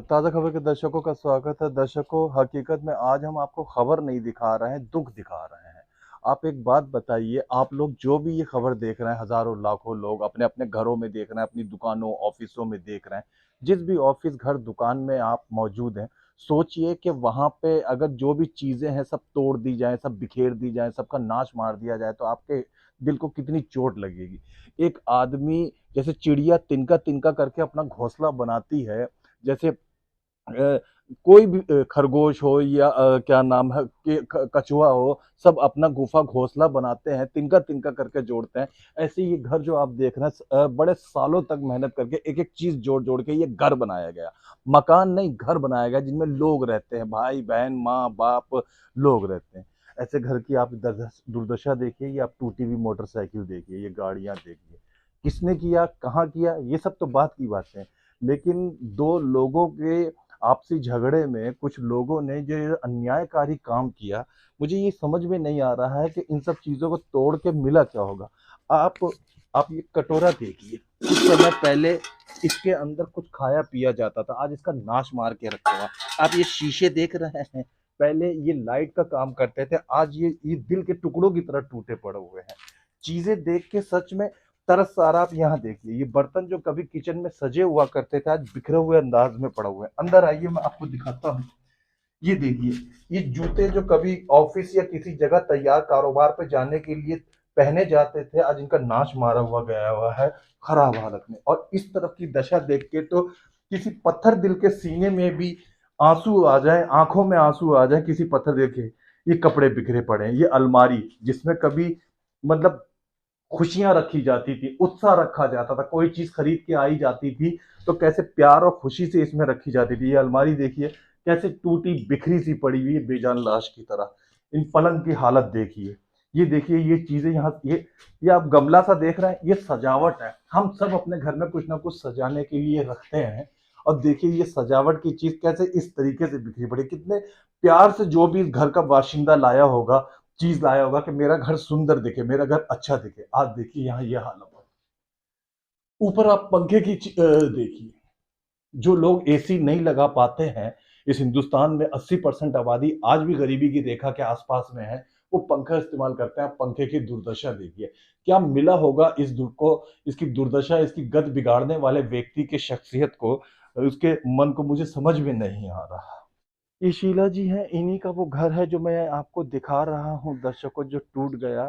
ताज़ा खबर के दर्शकों का स्वागत है। दर्शकों, हकीकत में आज हम आपको खबर नहीं दिखा रहे हैं, दुःख दिखा रहे हैं। आप एक बात बताइए, आप लोग जो भी ये खबर देख रहे हैं, हज़ारों लाखों लोग अपने-अपने घरों में देख रहे हैं, अपनी दुकानों, ऑफ़िसों में देख रहे हैं। जिस भी ऑफ़िस, घर, दुकान में आप मौजूद हैं, सोचिए कि वहाँ पे अगर जो भी चीज़ें हैं सब तोड़ दी जाएँ, सब बिखेर दी जाएँ, सबका नाश मार दिया जाए, तो आपके दिल को कितनी चोट लगेगी। एक आदमी जैसे चिड़िया तिनका-तिनका करके अपना घोंसला बनाती है, जैसे कोई भी खरगोश हो या क्या नाम है कि क कछुआ हो, सब अपना गुफ़ा घोंसला बनाते हैं, तिनका-तिनका करके जोड़ते हैं। ऐसे ही ये घर जो आप देख रहे हैं बड़े सालों तक मेहनत करके एक-एक चीज़ जोड़-जोड़ के ये घर बनाया गया। मकान नहीं, घर बनाया गया जिनमें लोग रहते हैं, भाई-बहन, माँ-बाप लोग रहते हैं। ऐसे घर की आप दुर्दशा देखिए, या आप टूटी हुई मोटरसाइकिल देखिए, ये गाड़ियाँ देखिए। किसने किया, कहाँ किया, ये सब तो बात की बातें हैं। लेकिन 2 लोगों के आपसी झगड़े में कुछ लोगों ने जो ये अन्यायकारी काम किया, मुझे ये समझ में नहीं आ रहा है कि इन सब चीज़ों को तोड़ के मिला क्या होगा? आप आप ये कटोरा देखिए, कुछ समय पहले इसके अंदर कुछ खाया-पिया जाता था, आज इसका नाश मार के रखा हुआ। आप ये शीशे देख रहे हैं, पहले ये लाइट का काम करते थे, आज ये दिल के टुकड़ों की तरह टूटे पड़े हुए हैं। चीज़ें देख के सच में तरस आ रहा। आप यहाँ देखिए, ये बर्तन जो कभी किचन में सजे हुआ करते थे, आज बिखरे हुए अंदाज में पड़ा हुआ है। अंदर आइए, मैं आपको दिखाता हूँ। ये देखिए, ये जूते जो कभी ऑफिस या किसी जगह तैयार कारोबार पे जाने के लिए पहने जाते थे, आज इनका नाश मारा हुआ गया हुआ है, खराब हालत में। और इस तरफ की दशा देख के तो किसी पत्थर दिल के सीने में भी आंसू आ जाए, आंखों में आंसू आ जाए। किसी पत्थर देखे, ये कपड़े बिखरे पड़े हैं, ये अलमारी जिसमें कभी मतलब खुशियाँ रखी जाती थी, उत्साह रखा जाता था, कोई चीज़ खरीद के आई जाती थी, तो कैसे प्यार और खुशी से इसमें रखी जाती थी। ये अलमारी देखिए, कैसे टूटी बिखरी सी पड़ी हुई है बेजान लाश की तरह। इन पलंग की हालत देखिए, ये देखिए, ये चीज़ें यहाँ ये आप गमला सा देख रहे हैं, ये सजावट है। हम सब अपने घर में कुछ ना कुछ सजाने के लिए रखते हैं, और देखिए ये सजावट की चीज़ कैसे इस तरीके से बिखरी पड़ी। कितने प्यार से जो भी इस घर का बाशिंदा लाया होगा, चीज़ लाया होगा कि मेरा घर सुंदर दिखे, मेरा घर अच्छा दिखे। आज देखिए यहाँ ये हालत है। ऊपर आप पंखे की देखिए, जो लोग एसी नहीं लगा पाते हैं, इस हिंदुस्तान में 80% आबादी आज भी गरीबी की रेखा के आसपास में है, वो पंखा इस्तेमाल करते हैं। आप पंखे की दुर्दशा देखिए, क्या मिला होगा इस दुर को, इसकी दुर्दशा, इसकी गत बिगाड़ने वाले व्यक्ति की शख्सियत को, उसके मन को मुझे समझ में नहीं आ रहा। ये शीला जी हैं, इन्हीं का वो घर है जो मैं आपको दिखा रहा हूँ दर्शकों, जो टूट गया।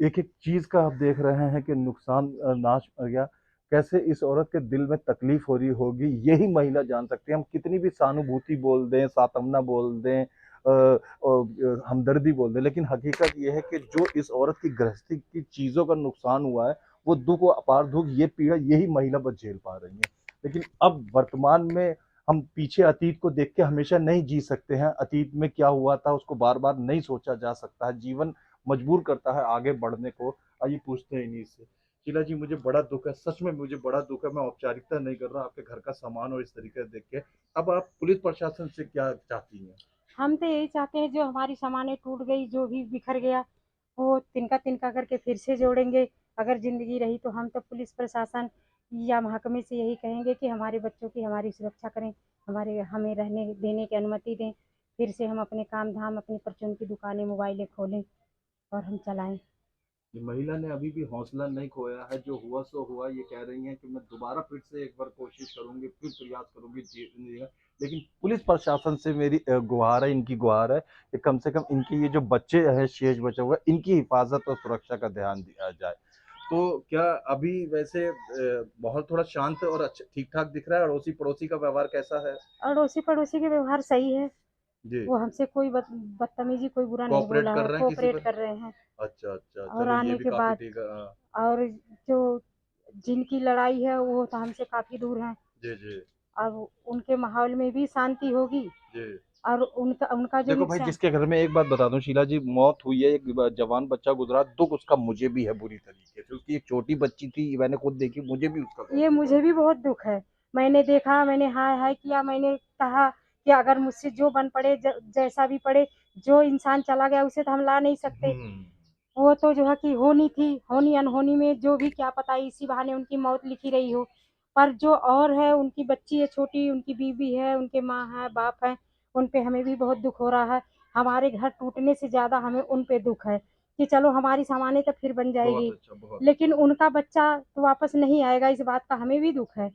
एक-एक चीज़ का आप देख रहे हैं कि नुकसान, नाश हो गया। कैसे इस औरत के दिल में तकलीफ़ हो रही होगी, यही महिला जान सकती है। हम कितनी भी सहानुभूति बोल दें, सांत्वना बोल दें, हमदर्दी बोल दें, लेकिन हकीकत ये है कि जो इस औरत की गृहस्थी की चीज़ों का नुकसान हुआ है, वो दुःख, वो अपार दुःख, ये पीड़ा यही महिला बस झेल पा रही है। लेकिन अब वर्तमान में हम पीछे अतीत को देख के हमेशा नहीं जी सकते हैं। अतीत में क्या हुआ था उसको बार-बार नहीं सोचा जा सकता है। जीवन मजबूर करता है आगे बढ़ने को। आइए पूछते हैं इन्हीं से। शीला जी, मुझे बड़ा दुःख है, सच में मुझे बड़ा दुःख है। मैं औपचारिकता नहीं कर रहा आपके घर का सामान और इस तरीके से देख के। अब आप पुलिस प्रशासन से क्या चाहती हैं? हम तो यही चाहते हैं जो हमारी सामानें टूट गई, जो भी बिखर गया, वो तिनका-तिनका करके फिर से जोड़ेंगे। अगर ज़िंदगी रही तो हम तो पुलिस प्रशासन या महकमे से यही कहेंगे कि हमारे बच्चों की हमारी सुरक्षा करें, हमें रहने देने की अनुमति दें। फिर से हम अपने काम-धाम, अपनी परचून की दुकानें, मोबाइलें खोलें और हम चलाएँ। ये महिला ने अभी भी हौसला नहीं खोया है, जो हुआ सो हुआ। ये कह रही हैं कि मैं दोबारा फिर से एक बार कोशिश करूँगी, फिर प्रयास करूँगी जीने का। लेकिन पुलिस प्रशासन से मेरी गुहार है, इनकी गुहार है कि कम से कम इनके ये जो बच्चे हैं शेष बचे हुए, इनकी हिफाज़त और सुरक्षा का ध्यान दिया जाए। तो क्या अभी वैसे माहौल थोड़ा शांत और अच्छा ठीक-ठाक दिख रहा है? अड़ोसी-पड़ोसी का व्यवहार कैसा है? अड़ोसी-पड़ोसी के व्यवहार सही है, जी, वो हमसे कोई बदतमीज़ी, कोई बुरा नहीं कोऑपरेट बोला कर है, रहे हैं किसी कोऑपरेट पर? कर रहे हैं। अच्छा, अच्छा, और चलो ये आने भी के काफ़ी बाद ठीक है। हाँ, और जो जिनकी लड़ाई है वो तो हमसे काफ़ी दूर हैं। जी, जी, अब उनके माहौल में भी शांति होगी जी। और उनका उनका जो देखो भाई, नुकसान। जिसके घर में, एक बात बता दूं शीला जी, मौत हुई है, एक जवान बच्चा गुजरा, दुख उसका मुझे भी है बुरी तरीके से। उसकी एक छोटी बच्ची थी, मैंने खुद देखी, मुझे भी उसका बहुत ये दुख है। मुझे भी बहुत दुख है। मैंने देखा, मैंने हाय-हाय किया, मैंने कहा कि अगर मुझसे जो बन पड़े, जैसा भी पड़े, जो इंसान चला गया उसे तो हम ला नहीं सकते। हम्म। वो तो जो है कि होनी थी, होनी अनहोनी में जो भी क्या पता इसी बहाने उनकी मौत लिखी रही हो। पर जो और है उनकी बच्ची है छोटी, उनकी बीवी है, उनके माँ है, बाप है, उन पे हमें भी बहुत दुख हो रहा है। हमारे घर टूटने से ज़्यादा हमें उन पे दुख है कि चलो हमारी सामानें तो फिर बन बहुत जाएगी, अच्छा, बहुत लेकिन अच्छा। उनका बच्चा तो वापस नहीं आएगा, इस बात का हमें भी दुख है।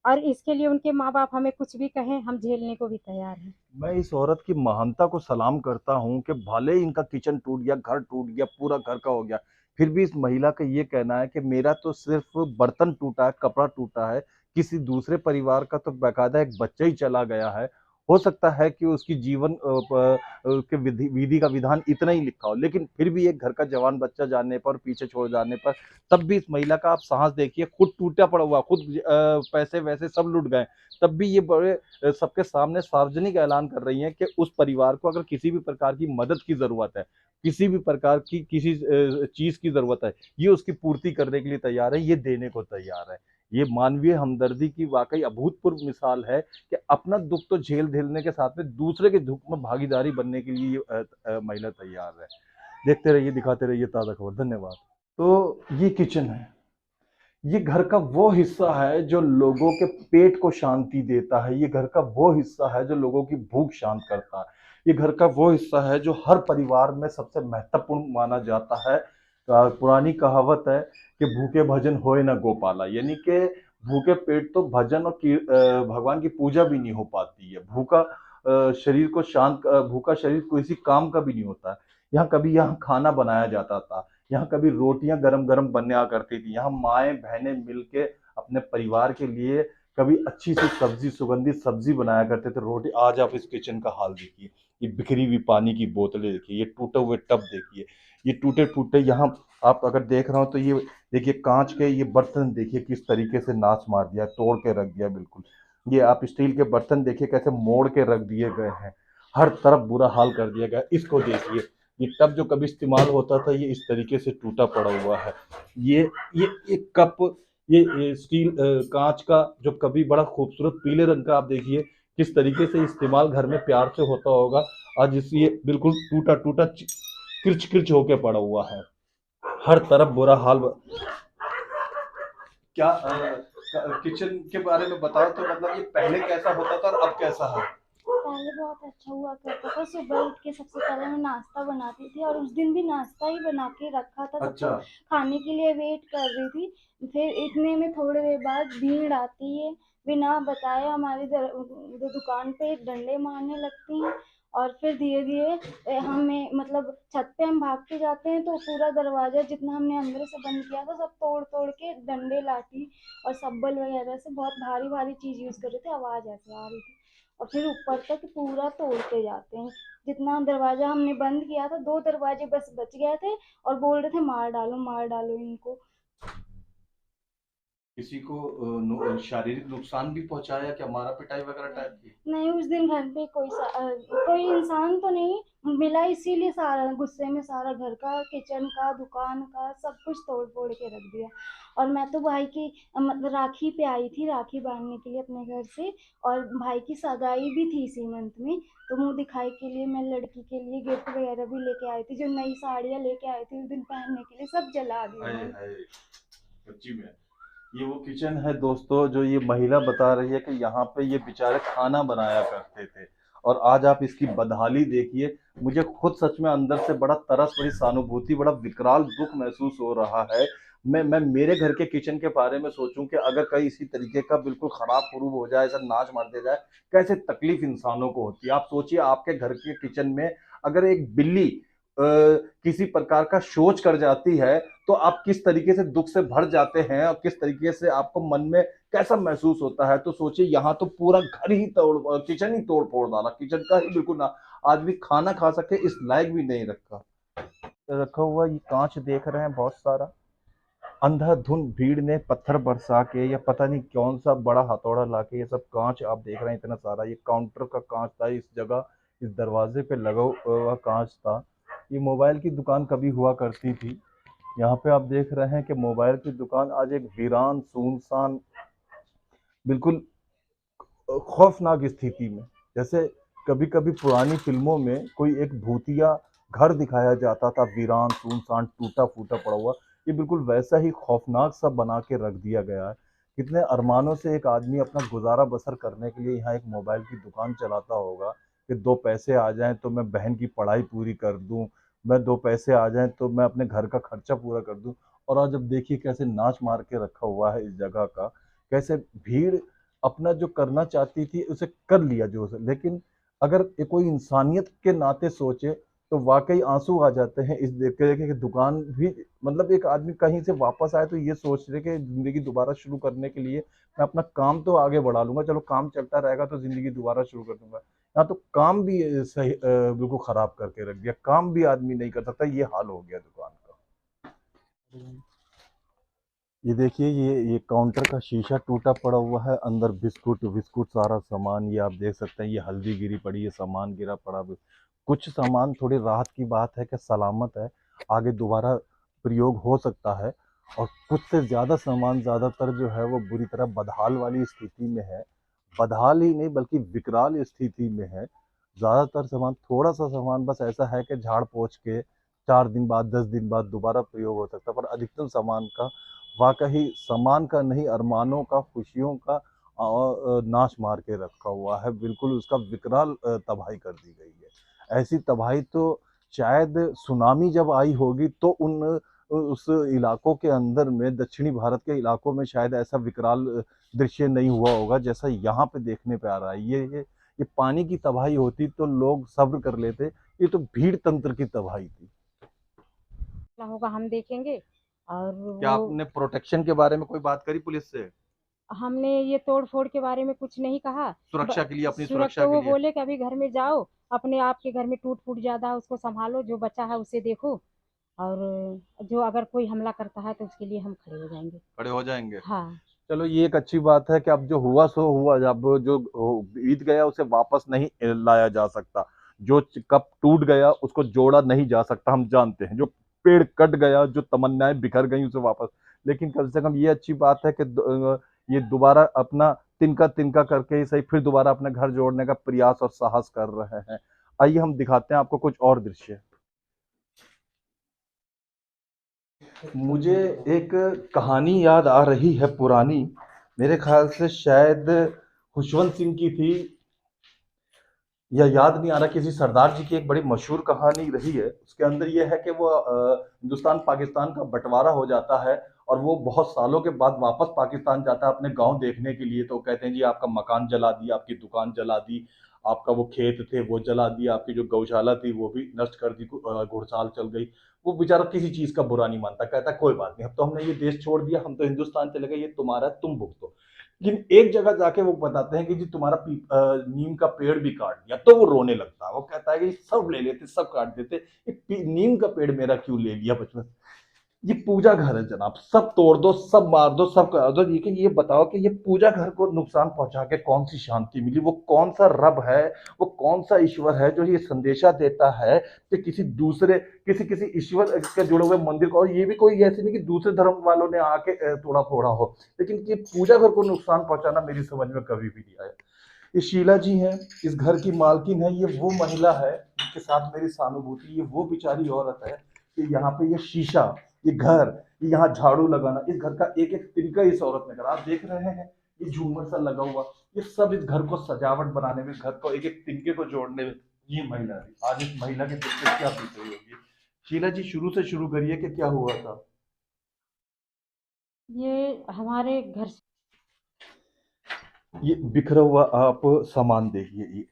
और इसके लिए उनके माँ-बाप हमें कुछ भी कहें, हम झेलने को भी तैयार हैं। मैं इस औरत की महानता को सलाम करता हूँ कि भले ही इनका किचन टूट गया, घर टूट गया, पूरा घर का हो गया, फिर भी इस महिला का ये कहना है कि मेरा तो सिर्फ बर्तन टूटा है, कपड़ा टूटा है, किसी दूसरे परिवार का तो बाकायदा एक बच्चा ही चला गया है। हो सकता है कि उसकी जीवन के विधि का विधान इतना ही लिखा हो, लेकिन फिर भी एक घर का जवान बच्चा जाने पर, पीछे छोड़ जाने पर, तब भी इस महिला का आप साहस देखिए, खुद टूटा पड़ा हुआ, खुद पैसे वैसे सब लुट गए, तब भी ये बड़े सबके सामने सार्वजनिक ऐलान कर रही हैं कि उस परिवार को अगर किसी भी प्रकार की मदद की ज़रूरत है, किसी भी प्रकार की किसी चीज़ की ज़रूरत है, ये उसकी पूर्ति करने के लिए तैयार है, ये देने को तैयार है। ये मानवीय हमदर्दी की वाक़ई अभूतपूर्व मिसाल है कि अपना दुःख तो झेलने के साथ में दूसरे के दुःख में भागीदारी बनने के लिए ये महिला तैयार है। देखते रहिए, दिखाते रहिए ताज़ा खबर। धन्यवाद। तो ये किचन है। ये घर का वो हिस्सा है जो लोगों के पेट को शांति देता है। ये घर का वो हिस्सा है जो लोगों की भूख शांत करता है। ये घर का वो हिस्सा है जो हर परिवार में सबसे महत्वपूर्ण माना जाता है। पुरानी कहावत है कि भूखे भजन होए ना गोपाला, यानी कि भूखे पेट तो भजन और भगवान की पूजा भी नहीं हो पाती है। भूखा शरीर किसी काम का भी नहीं होता है। यहाँ कभी यहाँ खाना बनाया जाता था, यहाँ कभी रोटियां गरम गरम बना करती थी, यहाँ माएँ बहनें मिलके अपने परिवार के लिए कभी अच्छी सी सब्जी, सुगंधित सब्जी बनाया करते थे, रोटी। आज आप इस किचन का हाल देखिए, ये बिखरी हुई पानी की बोतलें देखिए, ये टूटे हुए टब देखिए, ये टूटे फूटे यहाँ आप अगर देख रहे हो तो ये देखिए कांच के ये बर्तन देखिए किस तरीके से नाच मार दिया, तोड़ के रख दिया बिल्कुल। ये आप स्टील के बर्तन देखिए कैसे मोड़ के रख दिए गए हैं, हर तरफ बुरा हाल कर दिया गया। इसको देखिए, ये टब जो कभी इस्तेमाल होता था ये इस तरीके से टूटा पड़ा हुआ है। ये एक कप, ये स्टील कांच का जो कभी बड़ा खूबसूरत पीले रंग का, आप देखिए किस तरीके से इस्तेमाल घर में प्यार से होता होगा, आज इस ये बिल्कुल टूटा टूटा किरच किरच होके पड़ा हुआ है, हर तरफ बुरा हाल। क्या किचन के बारे में बताओ तो, मतलब ये पहले कैसा होता था और अब कैसा है? पहले बहुत अच्छा हुआ करता था। सुबह उठ के सबसे पहले मैं नाश्ता बनाती थी और उस दिन भी नाश्ता ही बना के रखा था, अच्छा। सबको खाने के लिए वेट कर रही थी। फिर इतने में थोड़ी देर बाद भीड़ आती है, बिना बताए हमारी दुकान पे डंडे मारने लगती हैं। और फिर धीरे धीरे हमें मतलब छत पे हम भाग के जाते हैं तो पूरा दरवाजा जितना हमने अंदर से बंद किया था सब तोड़ तोड़ के डंडे, लाठी और सब्बल वगैरह से बहुत भारी भारी चीज यूज कर रहे थे, आवाज ऐसे आ रही थी। और फिर ऊपर तक पूरा तोड़ते जाते हैं। जितना दरवाजा हमने बंद किया था 2 दरवाजे बस बच गए थे और बोल रहे थे मार डालो इनको। किसी को शारीरिक नुकसान भी पहुंचाया क्या, मारा पिटाई वगैरह टाइप की? नहीं, उस दिन घर पे कोई इंसान तो नहीं मिला, इसीलिए सारा गुस्से में सारा घर का, किचन का, दुकान का सब कुछ तोड़ फोड़ के रख दिया। और मैं तो भाई की मतलब राखी पे आई थी, राखी बांधने के लिए अपने घर से। और भाई की सगाई भी थी इसी मंथ में, तो मुंह दिखाई के लिए मैं लड़की के लिए गिफ्ट वगैरह भी लेके आई थी, जो नई साड़ियाँ लेके आई थी उस दिन पहनने के लिए, सब जला दी हाय उन्होंने। हाय, सच्ची में। ये वो किचन है दोस्तों जो ये महिला बता रही है कि यहाँ पे ये बेचारे खाना बनाया करते थे, और आज आप इसकी बदहाली देखिए। मुझे खुद सच में अंदर से बड़ा तरस, बड़ी सहानुभूति, बड़ा विकराल दुख महसूस हो रहा है। मैं मेरे घर के किचन के बारे में सोचूं कि अगर कहीं इसी तरीके का बिल्कुल खराब स्वरूप हो जाए, ऐसा नाच मार दिया जाए, कैसे तकलीफ इंसानों को होती है। आप सोचिए आपके घर के किचन में अगर एक बिल्ली किसी प्रकार का शौच कर जाती है तो आप किस तरीके से दुख से भर जाते हैं और किस तरीके से आपको मन में कैसा महसूस होता है। तो सोचिए यहाँ तो पूरा घर ही तोड़, किचन ही तोड़ फोड़ डाला, किचन का ही बिल्कुल ना आदमी खाना खा सके इस लायक भी नहीं रखा रखा हुआ। ये कांच देख रहे हैं बहुत सारा, अंधाधुंध भीड़ ने पत्थर बरसा के या पता नहीं कौन सा बड़ा हथौड़ा लाके ये सब कांच आप देख रहे हैं इतना सारा। ये काउंटर का कांच था इस जगह, इस दरवाजे पे लगा हुआ कांच था। ये मोबाइल की दुकान कभी हुआ करती थी। यहाँ पे आप देख रहे हैं कि मोबाइल की दुकान आज एक वीरान सुनसान, बिल्कुल खौफनाक स्थिति में, जैसे कभी कभी पुरानी फिल्मों में कोई एक भूतिया घर दिखाया जाता था, वीरान सुनसान टूटा फूटा पड़ा हुआ, ये बिल्कुल वैसा ही खौफनाक सा बना के रख दिया गया है। कितने अरमानों से एक आदमी अपना गुजारा बसर करने के लिए यहाँ एक मोबाइल की दुकान चलाता होगा कि 2 पैसे आ जाएँ तो मैं बहन की पढ़ाई पूरी कर दूँ, मैं 2 पैसे आ जाएँ तो मैं अपने घर का खर्चा पूरा कर दूँ। और आज अब देखिए कैसे नाच मार के रखा हुआ है इस जगह का, कैसे भीड़ अपना जो करना चाहती थी उसे कर लिया जो उसे, लेकिन अगर ये कोई इंसानियत के नाते सोचे तो वाक़ई आँसू आ जाते हैं इस देख के कि दुकान भी, मतलब एक आदमी कहीं से वापस आए तो ये सोच रहे कि ज़िंदगी दोबारा शुरू करने के लिए मैं अपना काम तो आगे बढ़ा लूँगा, चलो काम चलता रहेगा तो ज़िंदगी दोबारा शुरू कर दूँगा। यहाँ तो काम भी सही बिल्कुल ख़राब करके रख दिया, काम भी आदमी नहीं कर सकता, ये हाल हो गया दुकान का। ये देखिए ये काउंटर का शीशा टूटा पड़ा हुआ है, अंदर बिस्कुट विस्कुट सारा सामान ये आप देख सकते हैं, ये हल्दी गिरी पड़ी है, सामान गिरा पड़ा। कुछ सामान थोड़ी राहत की बात है कि सलामत है, आगे दोबारा प्रयोग हो सकता है, और कुछ से ज़्यादा सामान ज़्यादातर जो है वो बुरी तरह बदहाल वाली स्थिति में है। बदहाल ही नहीं बल्कि विकराल स्थिति में है। ज़्यादातर सामान, थोड़ा-सा सामान बस ऐसा है कि झाड़ पोंछ के 4 दिन बाद 10 दिन बाद दोबारा प्रयोग हो सकता है, पर अधिकतर सामान का वाक़ई सामान का नहीं, अरमानों का, खुशियों का नाश मार के रखा हुआ है। बिल्कुल उसका विकराल तबाही कर दी गई है। ऐसी तबाही तो शायद सुनामी जब आई होगी तो उस इलाकों के अंदर में, दक्षिणी भारत के इलाकों में शायद ऐसा विकराल दृश्य नहीं हुआ होगा जैसा यहाँ पे देखने पे आ रहा है। ये पानी की तबाही होती तो लोग सब्र कर लेते, ये तो भीड़ तंत्र की तबाही थी। ना होगा हम देखेंगे। और क्या वो आपने प्रोटेक्शन के बारे में कोई बात करी पुलिस से? हमने ये तोड़-फोड़ के बारे में कुछ नहीं कहा। सुरक्षा के लिए, अपनी तो सुरक्षा के वो लिए? बोले कि अभी घर में जाओ, अपने आप के घर में टूट-फूट ज़्यादा है उसको सँभालो, जो बचा है उसे देखो, और जो अगर कोई हमला करता है तो उसके लिए हम खड़े हो जाएँगे। खड़े हो जाएँगे। हाँ, चलो ये एक अच्छी बात है कि अब जो हुआ सो हुआ, अब जो बीत गया उसे वापस नहीं लाया जा सकता। जो कप टूट गया उसको जोड़ा नहीं जा सकता, हम जानते हैं। जो पेड़ कट गया, जो तमन्नाएँ बिखर गई उसे वापस, लेकिन कम से कम ये अच्छी बात है कि ये दोबारा अपना तिनका-तिनका करके ही सही फिर दोबारा अपने घर जोड़ने का प्रयास और साहस कर रहे हैं। आइए हम दिखाते हैं आपको कुछ और दृश्य। मुझे एक कहानी याद आ रही है पुरानी, मेरे ख्याल से शायद खुशवंत सिंह की थी, या याद नहीं आ रहा, किसी सरदार जी की एक बड़ी मशहूर कहानी रही है। उसके अंदर ये है कि वो हिंदुस्तान पाकिस्तान का बंटवारा हो जाता है और वो बहुत सालों के बाद वापस पाकिस्तान जाता है अपने गांव देखने के लिए। तो कहते हैं जी आपका मकान जला दिया, आपकी दुकान जला दी, आपका वो खेत थे वो जला दिया, आपकी जो गौशाला थी वो भी नष्ट कर दी, घुड़साल चल गई। वो बेचारा किसी चीज का बुरा नहीं मानता, कहता कोई बात नहीं, अब तो हमने ये देश छोड़ दिया, हम तो हिंदुस्तान चले गए, ये तुम्हारा है, तुम भुगतो। लेकिन एक जगह जाके वो बताते हैं कि जी तुम्हारा नीम का पेड़ भी काट दिया, तो वो रोने लगता है। वो कहता है कि सब ले लेते, सब काट देते, नीम का पेड़ मेरा क्यों ले लिया बचपन। ये पूजा घर है जनाब, सब तोड़ दो, सब मार दो, सब कर दो, लेकिन ये बताओ कि ये पूजा घर को नुकसान पहुंचा के कौन सी शांति मिली? वो कौन सा रब है, वो कौन सा ईश्वर है जो ये संदेशा देता है कि किसी दूसरे, किसी किसी ईश्वर के जुड़े हुए मंदिर को, और ये भी कोई ऐसे नहीं कि दूसरे धर्म वालों ने आके तोड़ा फोड़ा हो, लेकिन ये पूजा घर को नुकसान पहुंचाना मेरी समझ में कभी भी नहीं आया। ये शीला जी हैं, इस घर की मालकिन है, ये वो महिला है जिनके साथ मेरी सहानुभूति, ये वो बेचारी औरत है कि यहाँ पे ये शीशा, ये घर, ये यहाँ झाड़ू लगाना, इस घर का एक एक तिनका इस औरत ने करा। आप देख रहे हैं ये झूमर सा लगा हुआ, ये सब इस घर को सजावट बनाने में, घर को एक एक तिनके को जोड़ने में ये महिला थी। आज इस महिला के दिल पे क्या बीत रही होगी? शीला जी शुरू से शुरू करिए कि क्या हुआ था। ये हमारे घर से ये बिखरा हुआ आप सामान देखिए,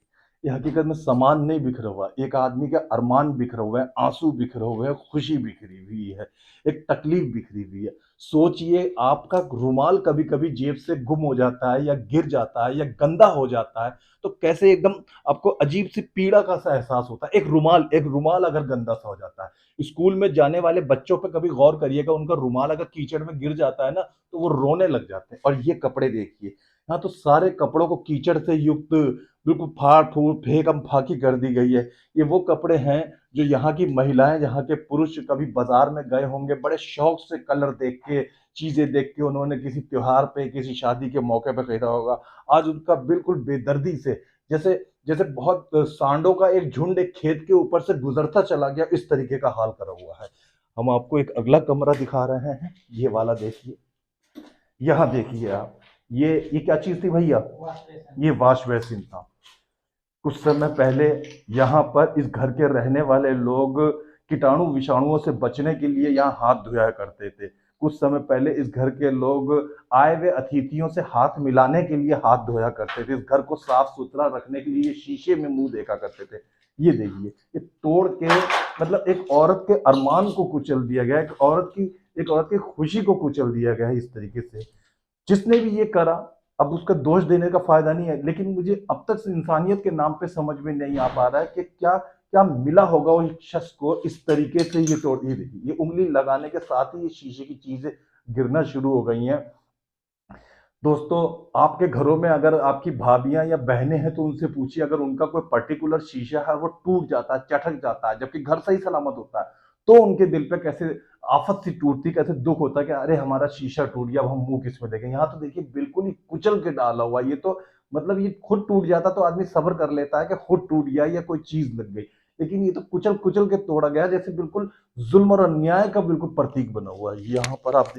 ये हकीकत में सामान नहीं बिखरा हुआ, एक आदमी का अरमान बिखरा हुआ है, आंसू बिखरे हुए हैं, खुशी बिखरी हुई है, एक तकलीफ बिखरी हुई है। सोचिए आपका रुमाल कभी कभी जेब से गुम हो जाता है या गिर जाता है या गंदा हो जाता है तो कैसे एकदम आपको अजीब सी पीड़ा का सा एहसास होता है। एक रुमाल अगर गंदा सा हो जाता है, स्कूल में जाने वाले बच्चों पे कभी गौर करिएगा, उनका रुमाल अगर कीचड़ में गिर जाता है ना तो वो रोने लग जाते हैं। और ये कपड़े देखिए, यहाँ तो सारे कपड़ों को कीचड़ से युक्त बिल्कुल फाड़ फूड़ फेंकम फाकी कर दी गई है। ये वो कपड़े हैं जो यहाँ की महिलाएं, यहाँ के पुरुष कभी बाजार में गए होंगे, बड़े शौक से कलर देख के, चीजें देख के उन्होंने किसी त्योहार पे, किसी शादी के मौके पे खरीदा होगा। आज उनका बिल्कुल बेदर्दी से, जैसे जैसे बहुत सांडों का एक झुंड एक खेत के ऊपर से गुजरता चला गया, इस तरीके का हाल करा हुआ है। हम आपको एक अगला कमरा दिखा रहे हैं, ये वाला देखिए। यहाँ देखिए आप, ये क्या चीज थी भैया? ये वॉश बेसिन था। कुछ समय पहले यहाँ पर इस घर के रहने वाले लोग कीटाणु विषाणुओं से बचने के लिए यहाँ हाथ धोया करते थे। कुछ समय पहले इस घर के लोग आए हुए अतिथियों से हाथ मिलाने के लिए हाथ धोया करते थे। इस घर को साफ सुथरा रखने के लिए शीशे में मुंह देखा करते थे। ये देखिए, ये तोड़ के मतलब एक औरत के अरमान को कुचल दिया गया, एक औरत की खुशी को कुचल दिया गया है इस तरीके से। जिसने भी ये करा, अब उसका दोष देने का फायदा नहीं है, लेकिन मुझे अब तक इंसानियत के नाम पे समझ में नहीं आ पा रहा है कि क्या क्या मिला होगा उस शख्स को इस तरीके से ये तोड़। ये देखिए, ये उंगली लगाने के साथ ही ये शीशे की चीजें गिरना शुरू हो गई हैं। दोस्तों, आपके घरों में अगर आपकी भाभियां या बहनें हैं तो उनसे पूछिए, अगर उनका कोई पर्टिकुलर शीशा है वो टूट जाता है, चटक जाता है, जबकि घर सही सलामत होता है, तो उनके दिल पे कैसे आफत सी टूटती, कैसे दुख होता है कि अरे हमारा शीशा टूट गया, अब हम मुंह किस में देखें। यहाँ तो देखिए बिल्कुल ही कुचल के डाला हुआ, ये तो मतलब ये खुद टूट जाता तो आदमी सब्र कर लेता है कि खुद टूट गया या कोई चीज लग गई, लेकिन ये तो कुचल कुचल के तोड़ा गया, जैसे बिल्कुल जुल्म और अन्याय का बिल्कुल प्रतीक बना हुआ है। यहाँ पर आप